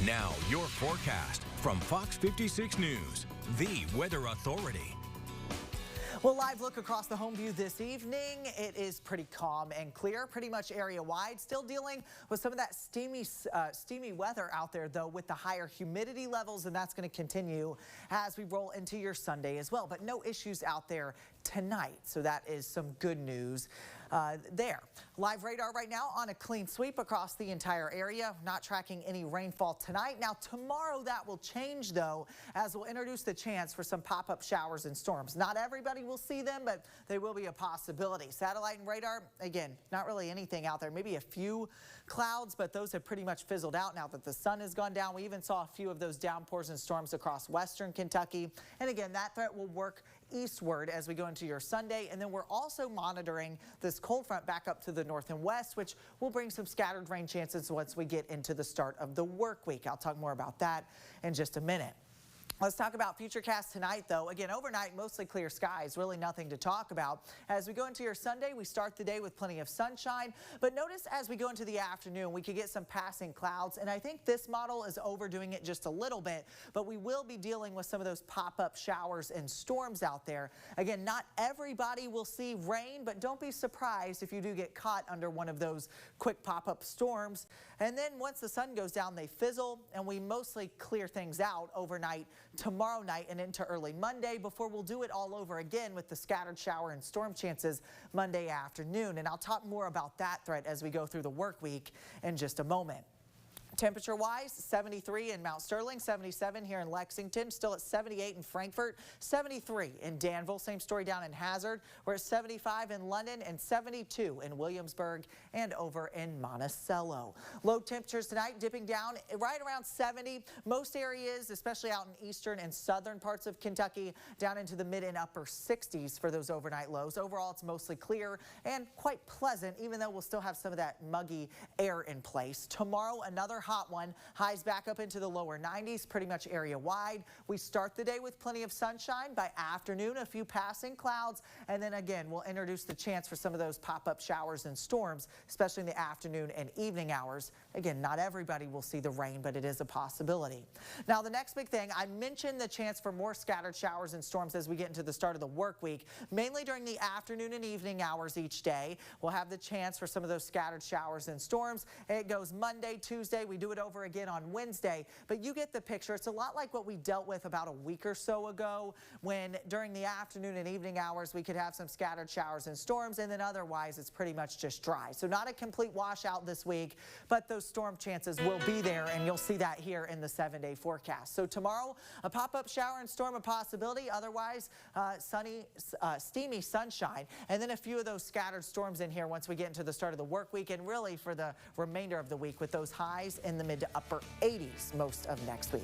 Now, your forecast from Fox 56 News, the weather authority. Well, live look across the home view this evening. It is pretty calm and clear, pretty much area wide. Still dealing with some of that steamy weather out there, though, with the higher humidity levels, and that's going to continue as we roll into your Sunday as well. But no issues out there tonight, so that is some good news there. Live radar right now on a clean sweep across the entire area. Not tracking any rainfall tonight. Now, tomorrow that will change, though, as we'll introduce the chance for some pop-up showers and storms. Not everybody will see them, but they will be a possibility. Satellite and radar, again, not really anything out there. Maybe a few clouds, but those have pretty much fizzled out now that the sun has gone down. We even saw a few of those downpours and storms across western Kentucky. And again, that threat will work eastward as we go into your Sunday. And then we're also monitoring this cold front back up to the north and west, which will bring some scattered rain chances once we get into the start of the work week. I'll talk more about that in just a minute. Let's talk about Futurecast tonight, though. Again, overnight, mostly clear skies, really nothing to talk about. As we go into your Sunday, we start the day with plenty of sunshine. But notice as we go into the afternoon, we could get some passing clouds. And I think this model is overdoing it just a little bit. But we will be dealing with some of those pop-up showers and storms out there. Again, not everybody will see rain, but don't be surprised if you do get caught under one of those quick pop-up storms. And then once the sun goes down, they fizzle, and we mostly clear things out overnight tomorrow night and into early Monday before we'll do it all over again with the scattered shower and storm chances Monday afternoon. And I'll talk more about that threat as we go through the work week in just a moment. Temperature-wise, 73 in Mount Sterling, 77 here in Lexington, still at 78 in Frankfort, 73 in Danville, same story down in Hazard. We're at 75 in London and 72 in Williamsburg and over in Monticello. Low temperatures tonight dipping down right around 70. Most areas, especially out in eastern and southern parts of Kentucky, down into the mid and upper 60s for those overnight lows. Overall, it's mostly clear and quite pleasant, even though we'll still have some of that muggy air in place. Tomorrow, another hot one. Highs back up into the lower 90s, pretty much area wide. We start the day with plenty of sunshine. By afternoon, a few passing clouds. And then again, we'll introduce the chance for some of those pop-up showers and storms, especially in the afternoon and evening hours. Again, not everybody will see the rain, but it is a possibility. Now, the next big thing, I mentioned the chance for more scattered showers and storms as we get into the start of the work week, mainly during the afternoon and evening hours each day. We'll have the chance for some of those scattered showers and storms. It goes Monday, Tuesday. We do it over again on Wednesday, but you get the picture. It's a lot like what we dealt with about a week or so ago when during the afternoon and evening hours we could have some scattered showers and storms, and then otherwise it's pretty much just dry. So not a complete washout this week, but those storm chances will be there, and you'll see that here in the 7-day forecast. So tomorrow, a pop-up shower and storm a possibility, otherwise sunny, steamy sunshine, and then a few of those scattered storms in here once we get into the start of the work week, and really for the remainder of the week with those highs in the mid to upper 80s most of next week.